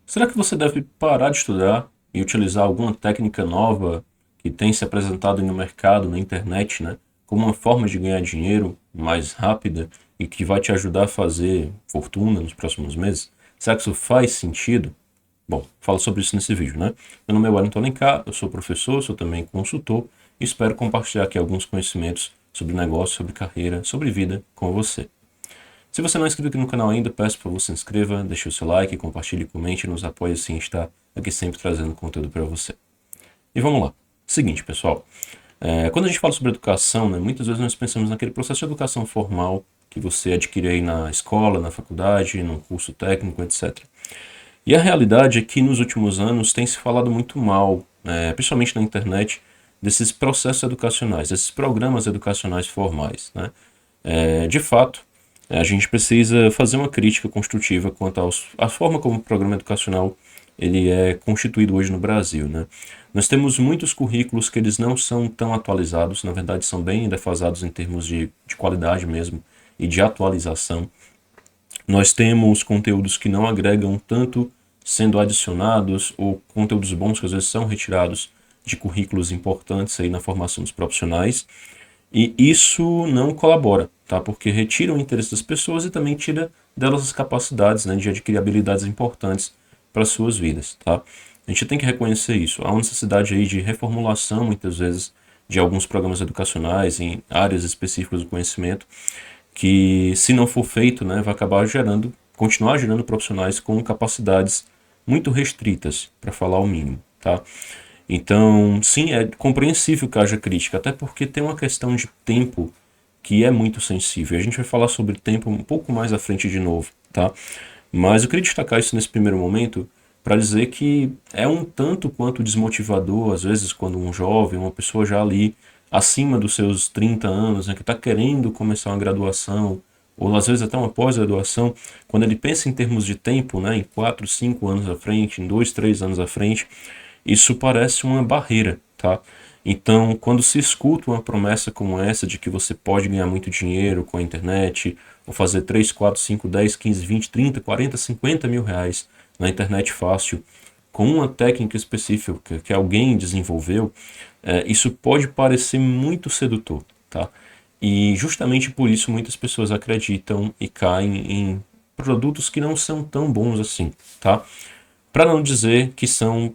Será que você deve parar de estudar e utilizar alguma técnica nova que tem se apresentado no mercado, na internet, né, como uma forma de ganhar dinheiro mais rápida e que vai te ajudar a fazer fortuna nos próximos meses? Será que isso faz sentido? Bom, falo sobre isso nesse vídeo, né? Meu nome é Wellington Alencar, eu sou professor, sou também consultor e espero compartilhar aqui alguns conhecimentos sobre negócio, sobre carreira, sobre vida com você. Se você não é inscrito aqui no canal ainda, peço por favor se inscreva, deixe o seu like, compartilhe, comente, nos apoie assim, está aqui sempre trazendo conteúdo para você. E vamos lá. Seguinte, pessoal, quando a gente fala sobre educação, né, muitas vezes nós pensamos naquele processo de educação formal que você adquire aí na escola, na faculdade, num curso técnico, etc. E a realidade é que nos últimos anos tem se falado muito mal, principalmente na internet, desses processos educacionais, desses programas educacionais formais, né? De fato, a gente precisa fazer uma crítica construtiva quanto à forma como o programa educacional ele é constituído hoje no Brasil, né? Nós temos muitos currículos que eles não são tão atualizados, na verdade são bem defasados em termos de qualidade mesmo e de atualização. Nós temos conteúdos que não agregam tanto sendo adicionados ou conteúdos bons que às vezes são retirados de currículos importantes aí na formação dos profissionais. E isso não colabora, tá? Porque retira o interesse das pessoas e também tira delas as capacidades, né, de adquirir habilidades importantes para as suas vidas, tá? A gente tem que reconhecer isso. Há uma necessidade aí de reformulação, muitas vezes, de alguns programas educacionais em áreas específicas do conhecimento, que se não for feito, né, vai acabar continuar gerando profissionais com capacidades muito restritas, para falar o mínimo, tá? Então, sim, é compreensível que haja crítica, até porque tem uma questão de tempo que é muito sensível. A gente vai falar sobre tempo um pouco mais à frente de novo, tá? Mas eu queria destacar isso nesse primeiro momento para dizer que é um tanto quanto desmotivador, às vezes, quando um jovem, uma pessoa já ali acima dos seus 30 anos, né, que está querendo começar uma graduação, ou às vezes até uma pós-graduação, quando ele pensa em termos de tempo, né, em 4, 5 anos à frente, em 2, 3 anos à frente, isso parece uma barreira, tá? Então, quando se escuta uma promessa como essa de que você pode ganhar muito dinheiro com a internet, ou fazer 3, 4, 5, 10, 15, 20, 30, 40, 50 mil reais na internet fácil, com uma técnica específica que alguém desenvolveu, isso pode parecer muito sedutor, tá? E justamente por isso muitas pessoas acreditam e caem em produtos que não são tão bons assim, tá? Para não dizer que são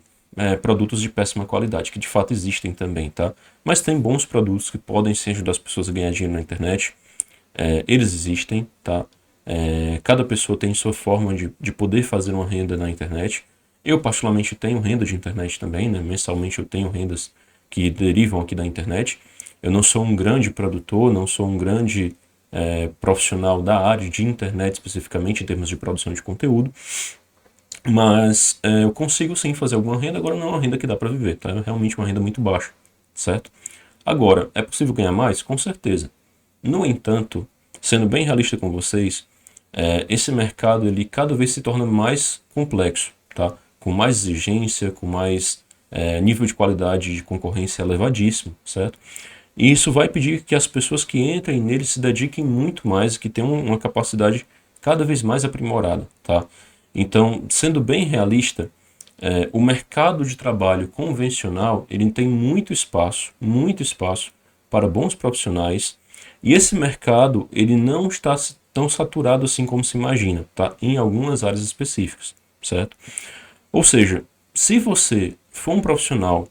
produtos de péssima qualidade, que de fato existem também, tá? Mas tem bons produtos que podem sim ajudar as pessoas a ganhar dinheiro na internet. Eles existem, tá? Cada pessoa tem sua forma de poder fazer uma renda na internet. Eu particularmente tenho renda de internet também, né? Mensalmente eu tenho rendas que derivam aqui da internet. Eu não sou um grande produtor, não sou um grande profissional da área de internet especificamente em termos de produção de conteúdo, mas eu consigo sim fazer alguma renda, agora não é uma renda que dá para viver, tá? É realmente uma renda muito baixa, certo? Agora, é possível ganhar mais? Com certeza. No entanto, sendo bem realista com vocês, esse mercado ele cada vez se torna mais complexo, tá? Com mais exigência, com mais nível de qualidade de concorrência elevadíssimo, certo? E isso vai pedir que as pessoas que entrem nele se dediquem muito mais, que tenham uma capacidade cada vez mais aprimorada, tá? Então, sendo bem realista, o mercado de trabalho convencional ele tem muito espaço para bons profissionais, e esse mercado ele não está tão saturado assim como se imagina, tá? Em algumas áreas específicas, certo? Ou seja, se você for um profissional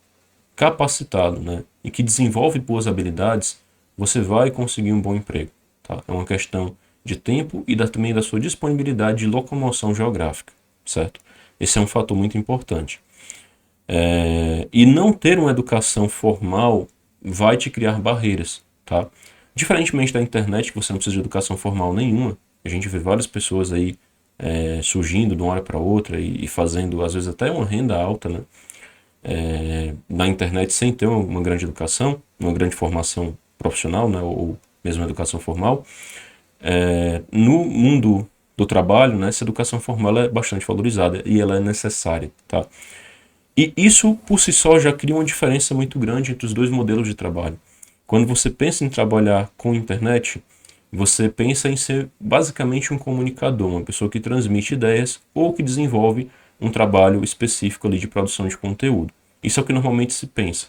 capacitado, né, e que desenvolve boas habilidades, você vai conseguir um bom emprego, tá? É uma questão de tempo e também da sua disponibilidade de locomoção geográfica, certo? Esse é um fator muito importante. E não ter uma educação formal vai te criar barreiras, tá? Diferentemente da internet, que você não precisa de educação formal nenhuma, a gente vê várias pessoas aí surgindo de uma hora para outra e fazendo, às vezes, até uma renda alta, né? Na internet sem ter uma grande educação, uma grande formação profissional, né? Ou mesmo educação formal. No mundo do trabalho, né, essa educação formal é bastante valorizada e ela é necessária, tá? E isso por si só já cria uma diferença muito grande entre os dois modelos de trabalho. Quando você pensa em trabalhar com internet, você pensa em ser basicamente um comunicador, uma pessoa que transmite ideias ou que desenvolve um trabalho específico ali de produção de conteúdo. Isso é o que normalmente se pensa.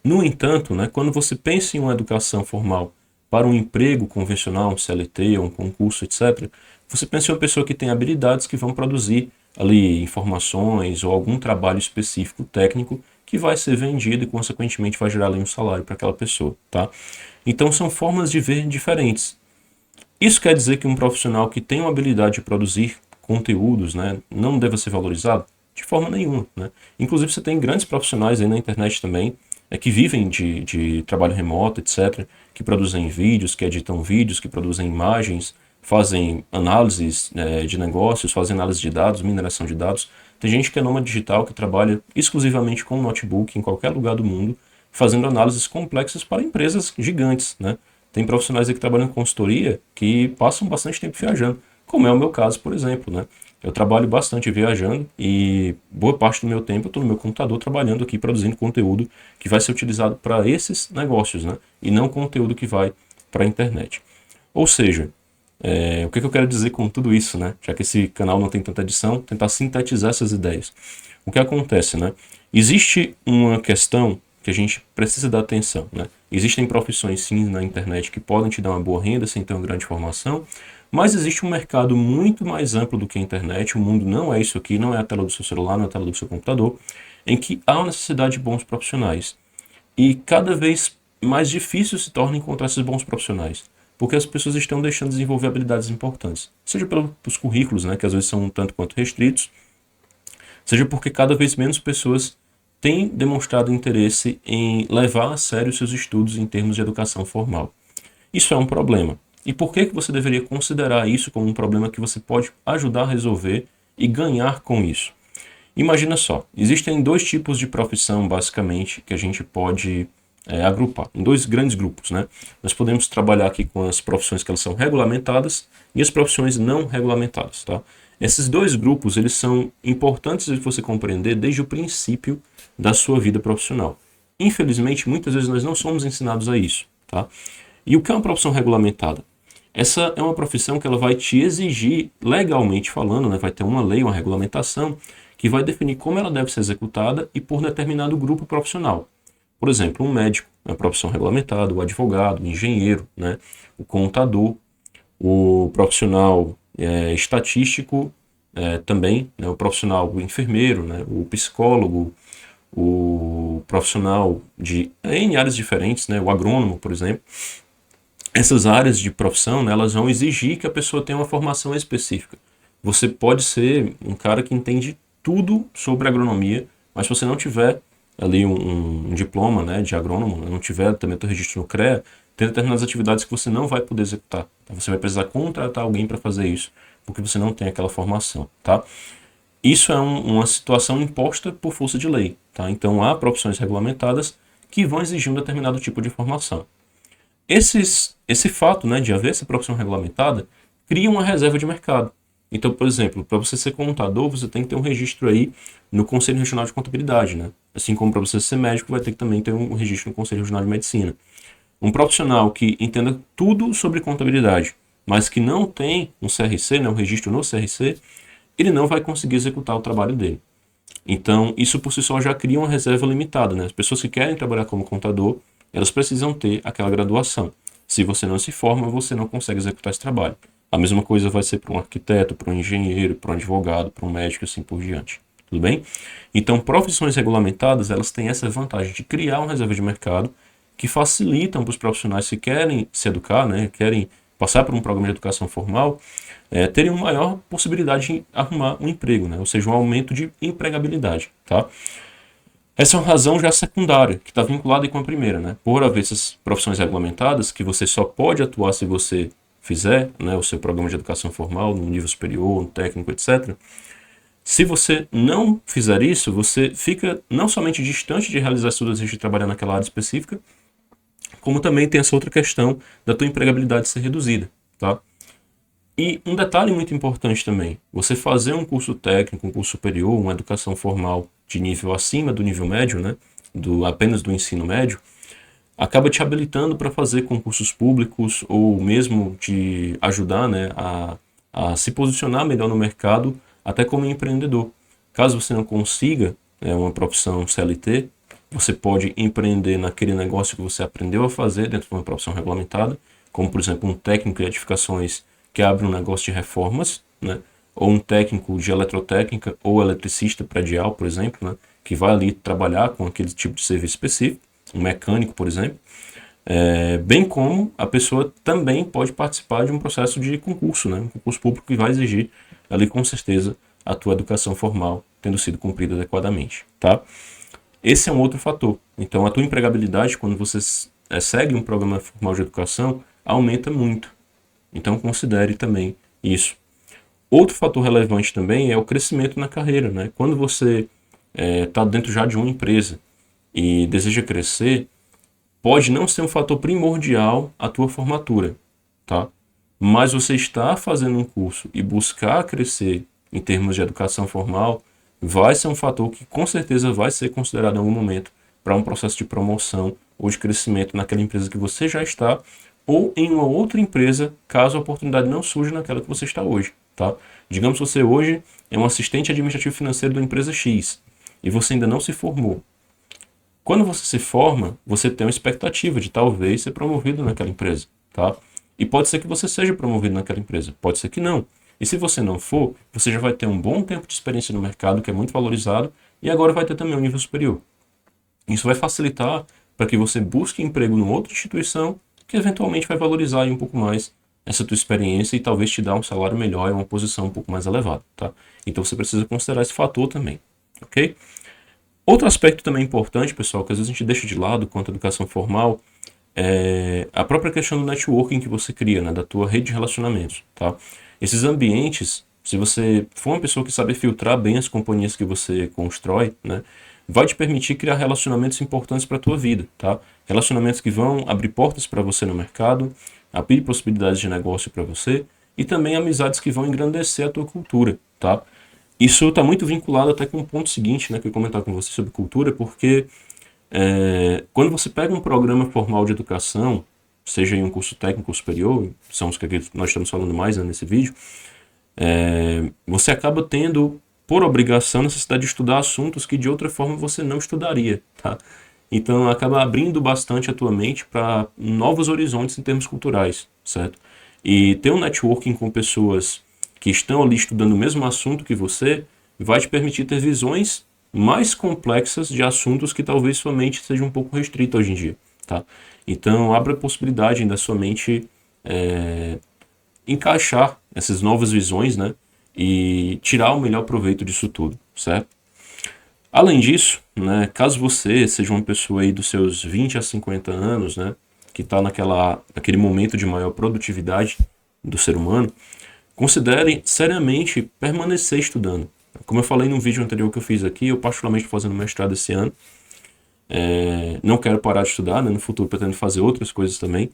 No entanto, né, quando você pensa em uma educação formal para um emprego convencional, um CLT, um concurso, etc., você pensa em uma pessoa que tem habilidades que vão produzir ali informações ou algum trabalho específico técnico que vai ser vendido e, consequentemente, vai gerar ali um salário para aquela pessoa, tá? Então, são formas de ver diferentes. Isso quer dizer que um profissional que tem uma habilidade de produzir conteúdos, né, não deva ser valorizado? De forma nenhuma, né? Inclusive, você tem grandes profissionais aí na internet também, que vivem de trabalho remoto, etc., que produzem vídeos, que editam vídeos, que produzem imagens, fazem análises de negócios, fazem análise de dados, mineração de dados. Tem gente que é nômade digital, que trabalha exclusivamente com notebook em qualquer lugar do mundo, fazendo análises complexas para empresas gigantes, né? Tem profissionais aí que trabalham em consultoria que passam bastante tempo viajando, como é o meu caso, por exemplo, né? Eu trabalho bastante viajando e boa parte do meu tempo eu estou no meu computador trabalhando aqui, produzindo conteúdo que vai ser utilizado para esses negócios, né? E não conteúdo que vai para a internet. Ou seja, o que eu quero dizer com tudo isso, né? Já que esse canal não tem tanta edição, tentar sintetizar essas ideias. O que acontece, né? Existe uma questão que a gente precisa dar atenção, né? Existem profissões, sim, na internet que podem te dar uma boa renda sem ter uma grande formação, mas existe um mercado muito mais amplo do que a internet. O mundo não é isso aqui, não é a tela do seu celular, não é a tela do seu computador, em que há uma necessidade de bons profissionais. E cada vez mais difícil se torna encontrar esses bons profissionais, porque as pessoas estão deixando de desenvolver habilidades importantes, seja pelos currículos, né, que às vezes são um tanto quanto restritos, seja porque cada vez menos pessoas têm demonstrado interesse em levar a sério seus estudos em termos de educação formal. Isso é um problema. E por que você deveria considerar isso como um problema que você pode ajudar a resolver e ganhar com isso? Imagina só, existem dois tipos de profissão, basicamente, que a gente pode agrupar, em dois grandes grupos, né? Nós podemos trabalhar aqui com as profissões que elas são regulamentadas e as profissões não regulamentadas, tá? Esses dois grupos, eles são importantes de você compreender desde o princípio da sua vida profissional. Infelizmente, muitas vezes nós não somos ensinados a isso, tá? E o que é uma profissão regulamentada? Essa é uma profissão que ela vai te exigir, legalmente falando, né? Vai ter uma lei, uma regulamentação, que vai definir como ela deve ser executada e por determinado grupo profissional. Por exemplo, um médico é uma profissão regulamentada, o advogado, o engenheiro, né? O contador, o profissional estatístico também, né? O profissional o enfermeiro, né? O psicólogo, o profissional de em áreas diferentes, né? O agrônomo, por exemplo. Essas áreas de profissão, né, elas vão exigir que a pessoa tenha uma formação específica. Você pode ser um cara que entende tudo sobre agronomia, mas se você não tiver ali um diploma, né, de agrônomo, não tiver também o teu registro no CREA, tem determinadas atividades que você não vai poder executar. Então, você vai precisar contratar alguém para fazer isso, porque você não tem aquela formação, tá? Isso é uma situação imposta por força de lei, tá? Então, há profissões regulamentadas que vão exigir um determinado tipo de formação. Esse fato, né, de haver essa profissão regulamentada cria uma reserva de mercado. Então, por exemplo, para você ser contador, você tem que ter um registro aí no Conselho Regional de Contabilidade, né? Assim como para você ser médico, vai ter que também ter um registro no Conselho Regional de Medicina. Um profissional que entenda tudo sobre contabilidade, mas que não tem um CRC, né, um registro no CRC, ele não vai conseguir executar o trabalho dele. Então, isso por si só já cria uma reserva limitada, né? As pessoas que querem trabalhar como contador, elas precisam ter aquela graduação. Se você não se forma, você não consegue executar esse trabalho. A mesma coisa vai ser para um arquiteto, para um engenheiro, para um advogado, para um médico, assim por diante. Tudo bem? Então, profissões regulamentadas, elas têm essa vantagem de criar uma reserva de mercado que facilitam para os profissionais que querem se educar, né, querem passar por um programa de educação formal, terem uma maior possibilidade de arrumar um emprego, né, ou seja, um aumento de empregabilidade, tá? Essa é uma razão já secundária, que está vinculada com a primeira, né? Por haver essas profissões regulamentadas, que você só pode atuar se você fizer, né, o seu programa de educação formal, no nível superior, no técnico, etc. Se você não fizer isso, você fica não somente distante de realizar seu desejo de trabalhar naquela área específica, como também tem essa outra questão da tua empregabilidade ser reduzida, tá? E um detalhe muito importante também, você fazer um curso técnico, um curso superior, uma educação formal de nível acima do nível médio, né, apenas do ensino médio, acaba te habilitando para fazer concursos públicos ou mesmo te ajudar, né, a se posicionar melhor no mercado até como empreendedor. Caso você não consiga uma profissão CLT, você pode empreender naquele negócio que você aprendeu a fazer dentro de uma profissão regulamentada, como, por exemplo, um técnico de edificações que abre um negócio de reformas, né? Ou um técnico de eletrotécnica ou eletricista predial, por exemplo, né? Que vai ali trabalhar com aquele tipo de serviço específico, um mecânico, por exemplo. Bem como a pessoa também pode participar de um processo de concurso, né? Um concurso público que vai exigir ali, com certeza, a tua educação formal tendo sido cumprida adequadamente, tá? Esse é um outro fator. Então, a tua empregabilidade, quando você segue um programa formal de educação, aumenta muito. Então, considere também isso. Outro fator relevante também é o crescimento na carreira, né? Quando você está dentro já de uma empresa e deseja crescer, pode não ser um fator primordial a tua formatura, tá? Mas você está fazendo um curso e buscar crescer em termos de educação formal vai ser um fator que com certeza vai ser considerado em algum momento para um processo de promoção ou de crescimento naquela empresa que você já está ou em uma outra empresa, caso a oportunidade não surja naquela que você está hoje, tá? Digamos que você hoje é um assistente administrativo financeiro de uma empresa X e você ainda não se formou. Quando você se forma, você tem uma expectativa de talvez ser promovido naquela empresa, tá? E pode ser que você seja promovido naquela empresa, pode ser que não. E se você não for, você já vai ter um bom tempo de experiência no mercado, que é muito valorizado, e agora vai ter também um nível superior. Isso vai facilitar para que você busque emprego em outra instituição, que eventualmente vai valorizar aí um pouco mais essa tua experiência e talvez te dar um salário melhor e uma posição um pouco mais elevada, tá? Então você precisa considerar esse fator também, ok? Outro aspecto também importante, pessoal, que às vezes a gente deixa de lado quanto à educação formal, é a própria questão do networking que você cria, né, da tua rede de relacionamentos, tá? Esses ambientes, se você for uma pessoa que sabe filtrar bem as companhias que você constrói, né, vai te permitir criar relacionamentos importantes para a tua vida, tá? Relacionamentos que vão abrir portas para você no mercado, abrir possibilidades de negócio para você e também amizades que vão engrandecer a tua cultura, tá? Isso está muito vinculado até com o ponto seguinte, né, que eu ia comentar com você sobre cultura, porque quando você pega um programa formal de educação, seja em um curso técnico superior, são os que nós estamos falando mais, né, nesse vídeo, você acaba tendo, por obrigação, a necessidade de estudar assuntos que de outra forma você não estudaria, tá? Então acaba abrindo bastante a tua mente para novos horizontes em termos culturais, certo? E ter um networking com pessoas que estão ali estudando o mesmo assunto que você vai te permitir ter visões mais complexas de assuntos que talvez sua mente seja um pouco restrita hoje em dia, tá? Então abre a possibilidade da sua mente encaixar essas novas visões, né? E tirar o melhor proveito disso tudo, certo? Além disso, né, caso você seja uma pessoa aí dos seus 20 a 50 anos, né, que está naquele momento de maior produtividade do ser humano, considere seriamente permanecer estudando. Como eu falei no vídeo anterior que eu fiz aqui, eu particularmente estou fazendo mestrado esse ano. Não quero parar de estudar, né, no futuro pretendo fazer outras coisas também.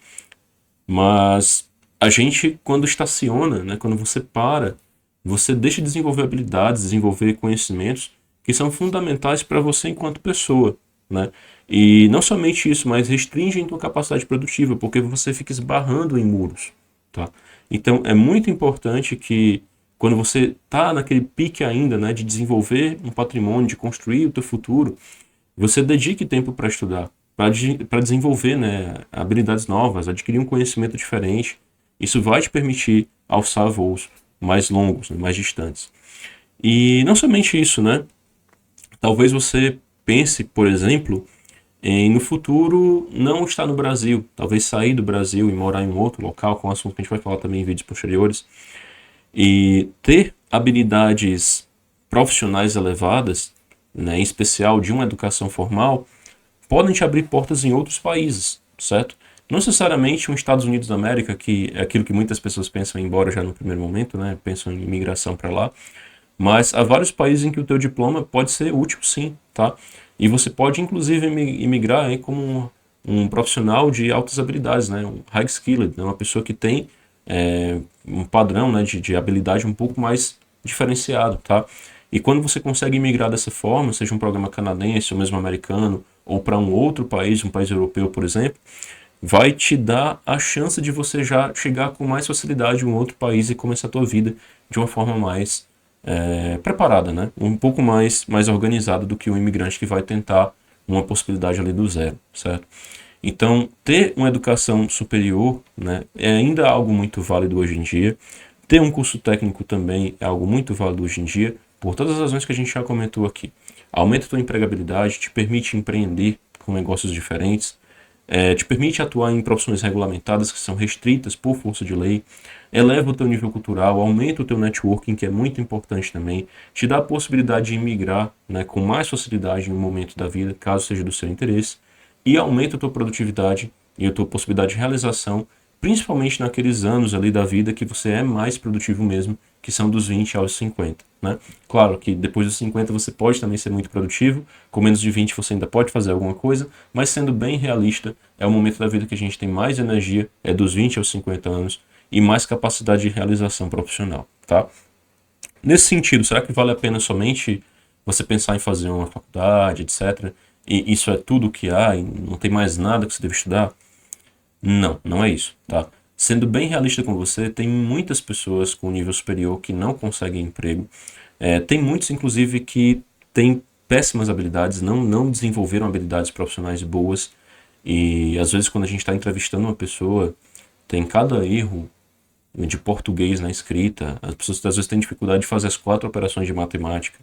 Mas a gente, quando estaciona, né, quando você para, você deixa de desenvolver habilidades, desenvolver conhecimentos que são fundamentais para você enquanto pessoa, né? E não somente isso, mas restringe a tua capacidade produtiva, porque você fica esbarrando em muros, tá? Então é muito importante que quando você está naquele pique ainda, né, de desenvolver um patrimônio, de construir o teu futuro, você dedique tempo para estudar, para desenvolver, né, habilidades novas, adquirir um conhecimento diferente. Isso vai te permitir alçar voos mais longos, né, mais distantes. E não somente isso, né? Talvez você pense, por exemplo, em no futuro não estar no Brasil, talvez sair do Brasil e morar em um outro local, com um assunto que a gente vai falar também em vídeos posteriores, e ter habilidades profissionais elevadas, né, em especial de uma educação formal, podem te abrir portas em outros países, certo? Não necessariamente os Estados Unidos da América, que é aquilo que muitas pessoas pensam em ir embora já no primeiro momento, né? Pensam em imigração para lá, mas há vários países em que o teu diploma pode ser útil, sim, tá? E você pode, inclusive, imigrar aí como um profissional de altas habilidades, né? Um high skilled, né? Uma pessoa que tem um padrão, né, de habilidade um pouco mais diferenciado, tá? E quando você consegue migrar dessa forma, seja um programa canadense ou mesmo americano, ou para um outro país, um país europeu, por exemplo, vai te dar a chance de você já chegar com mais facilidade em um outro país e começar a tua vida de uma forma mais preparada, né? Um pouco mais organizada do que o imigrante que vai tentar uma possibilidade ali do zero, certo? Então, ter uma educação superior, né, é ainda algo muito válido hoje em dia. Ter um curso técnico também é algo muito válido hoje em dia, por todas as razões que a gente já comentou aqui. Aumenta a tua empregabilidade, te permite empreender com negócios diferentes, te permite atuar em profissões regulamentadas que são restritas por força de lei, eleva o teu nível cultural, aumenta o teu networking, que é muito importante também, te dá a possibilidade de imigrar, né, com mais facilidade em um momento da vida, caso seja do seu interesse, e aumenta a tua produtividade e a tua possibilidade de realização, principalmente naqueles anos ali da vida que você é mais produtivo mesmo, que são dos 20 aos 50, né? Claro que depois dos 50 você pode também ser muito produtivo, com menos de 20 você ainda pode fazer alguma coisa, mas sendo bem realista, é o momento da vida que a gente tem mais energia, é dos 20 aos 50 anos, e mais capacidade de realização profissional, tá? Nesse sentido, será que vale a pena somente você pensar em fazer uma faculdade, etc., e isso é tudo o que há, e não tem mais nada que você deve estudar? Não, não é isso, tá? Sendo bem realista com você, tem muitas pessoas com nível superior que não conseguem emprego. Tem muitos, inclusive, que têm péssimas habilidades, não desenvolveram habilidades profissionais boas. E às vezes, quando a gente está entrevistando uma pessoa, tem cada erro de português na escrita. As pessoas às vezes têm dificuldade de fazer as 4 operações de matemática.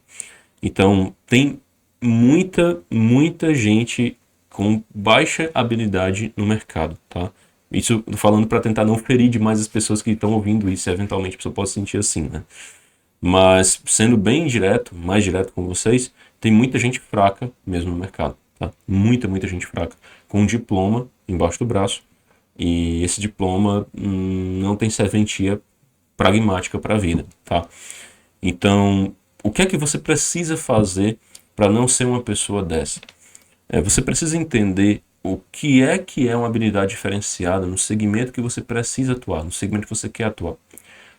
Então, tem muita gente com baixa habilidade no mercado, tá? Isso falando para tentar não ferir demais as pessoas que estão ouvindo isso, e eventualmente a pessoa pode sentir assim, né? Mas sendo bem direto, mais direto com vocês, tem muita gente fraca mesmo no mercado, tá? Muita gente fraca, com um diploma embaixo do braço, e esse diploma não tem serventia pragmática para a vida, tá? Então, o que é que você precisa fazer para não ser uma pessoa dessa? Você precisa entender o que é uma habilidade diferenciada no segmento que você precisa atuar, no segmento que você quer atuar.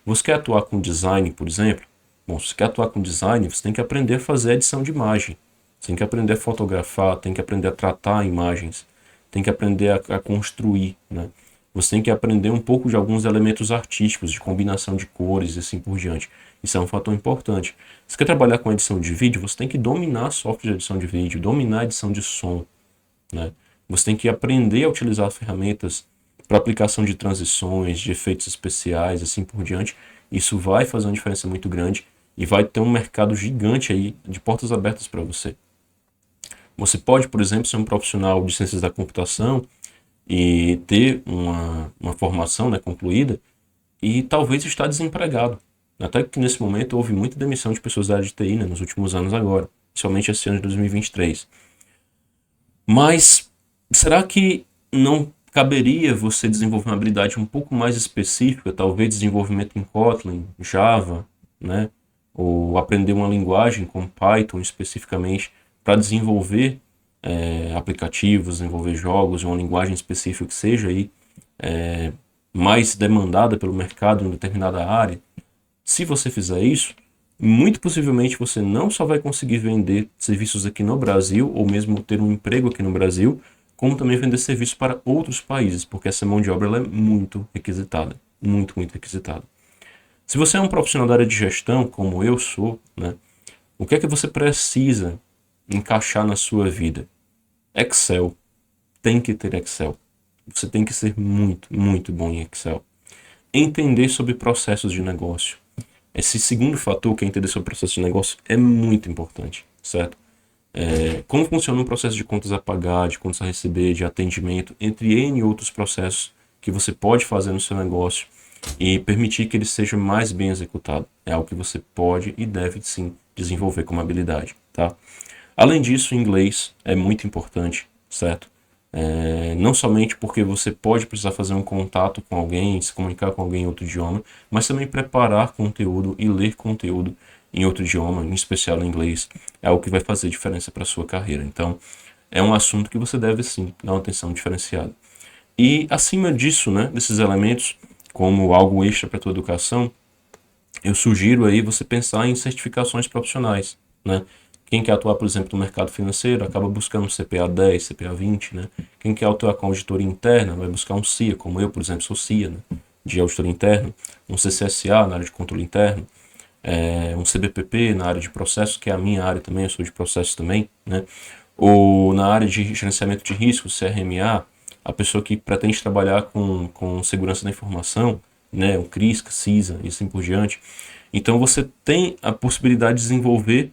Você quer atuar com design, por exemplo? Bom, se você quer atuar com design, você tem que aprender a fazer edição de imagem. Você tem que aprender a fotografar, tem que aprender a tratar imagens, tem que aprender a construir, né? Você tem que aprender um pouco de alguns elementos artísticos, de combinação de cores e assim por diante. Isso é um fator importante. Se você quer trabalhar com edição de vídeo, você tem que dominar software de edição de vídeo, dominar a edição de som, né? Você tem que aprender a utilizar ferramentas para aplicação de transições, de efeitos especiais, assim por diante. Isso vai fazer uma diferença muito grande e vai ter um mercado gigante aí de portas abertas para você. Você pode, por exemplo, ser um profissional de ciências da computação e ter uma formação, né, concluída e talvez estar desempregado. Até que nesse momento houve muita demissão de pessoas da área de TI, né, nos últimos anos agora, principalmente esse ano de 2023. Mas será que não caberia você desenvolver uma habilidade um pouco mais específica, talvez desenvolvimento em Kotlin, Java, né? Ou aprender uma linguagem como Python especificamente para desenvolver aplicativos, desenvolver jogos, uma linguagem específica que seja aí mais demandada pelo mercado em determinada área? Se você fizer isso, muito possivelmente você não só vai conseguir vender serviços aqui no Brasil, ou mesmo ter um emprego aqui no Brasil, como também vender serviços para outros países, porque essa mão de obra ela é muito requisitada, muito requisitada. Se você é um profissional da área de gestão, como eu sou, né, o que é que você precisa encaixar na sua vida? Excel. Tem que ter Excel. Você tem que ser muito bom em Excel. Entender sobre processos de negócio. Esse segundo fator, que é entender sobre o processo de negócio, é muito importante, certo? Como funciona um processo de contas a pagar, de contas a receber, de atendimento, entre N outros processos que você pode fazer no seu negócio e permitir que ele seja mais bem executado. É algo que você pode e deve sim desenvolver como habilidade, tá? Além disso, o inglês é muito importante, certo? Não somente porque você pode precisar fazer um contato com alguém, se comunicar com alguém em outro idioma, mas também preparar conteúdo e ler conteúdo em outro idioma, em especial em inglês, é algo que vai fazer diferença para a sua carreira. Então, é um assunto que você deve sim dar uma atenção diferenciada. E acima disso, né, desses elementos, como algo extra para a tua educação, eu sugiro aí você pensar em certificações profissionais, né? Quem quer atuar, por exemplo, no mercado financeiro, acaba buscando um CPA 10, CPA 20, né? Quem quer atuar com auditoria interna, vai buscar um CIA, como eu, por exemplo, sou CIA, né? De auditoria interna, um CCSA na área de controle interno. um CBPP na área de processos, que é a minha área também, eu sou de processos também, né? Ou na área de gerenciamento de riscos, CRMA, a pessoa que pretende trabalhar com segurança da informação, né? O CRISC, CISA e assim por diante. Então você tem a possibilidade de desenvolver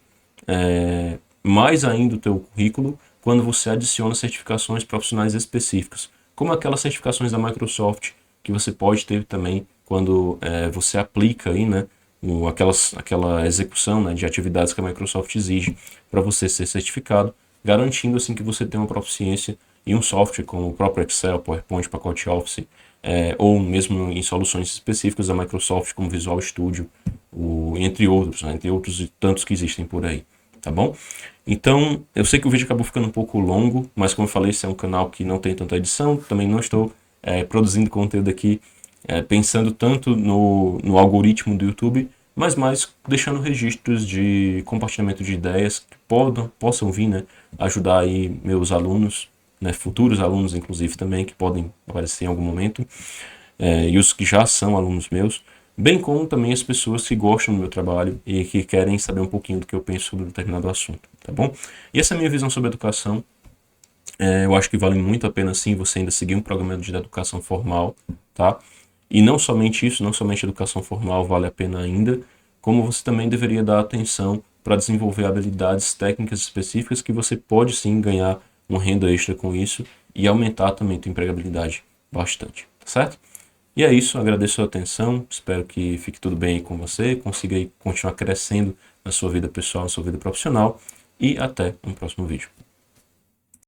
mais ainda o teu currículo quando você adiciona certificações profissionais específicas, como aquelas certificações da Microsoft que você pode ter também quando você aplica aí, né, aquela execução, né, de atividades que a Microsoft exige para você ser certificado, garantindo assim que você tenha uma proficiência em um software como o próprio Excel, PowerPoint, pacote Office, ou mesmo em soluções específicas da Microsoft como Visual Studio, entre outros, né, entre outros e tantos que existem por aí. Tá bom? Então, eu sei que o vídeo acabou ficando um pouco longo, mas como eu falei, esse é um canal que não tem tanta edição, também não estou produzindo conteúdo aqui pensando tanto no algoritmo do YouTube, mas mais deixando registros de compartilhamento de ideias que possam vir, né, ajudar aí meus alunos, né, futuros alunos inclusive também, que podem aparecer em algum momento, e os que já são alunos meus, bem como também as pessoas que gostam do meu trabalho e que querem saber um pouquinho do que eu penso sobre determinado assunto, tá bom? E essa é a minha visão sobre educação. Eu acho que vale muito a pena sim você ainda seguir um programa de educação formal, tá? E não somente isso, não somente a educação formal vale a pena ainda, como você também deveria dar atenção para desenvolver habilidades técnicas específicas que você pode sim ganhar uma renda extra com isso e aumentar também a tua empregabilidade bastante, tá certo? E é isso, agradeço a atenção, espero que fique tudo bem aí com você, consiga aí continuar crescendo na sua vida pessoal, na sua vida profissional e até um próximo vídeo.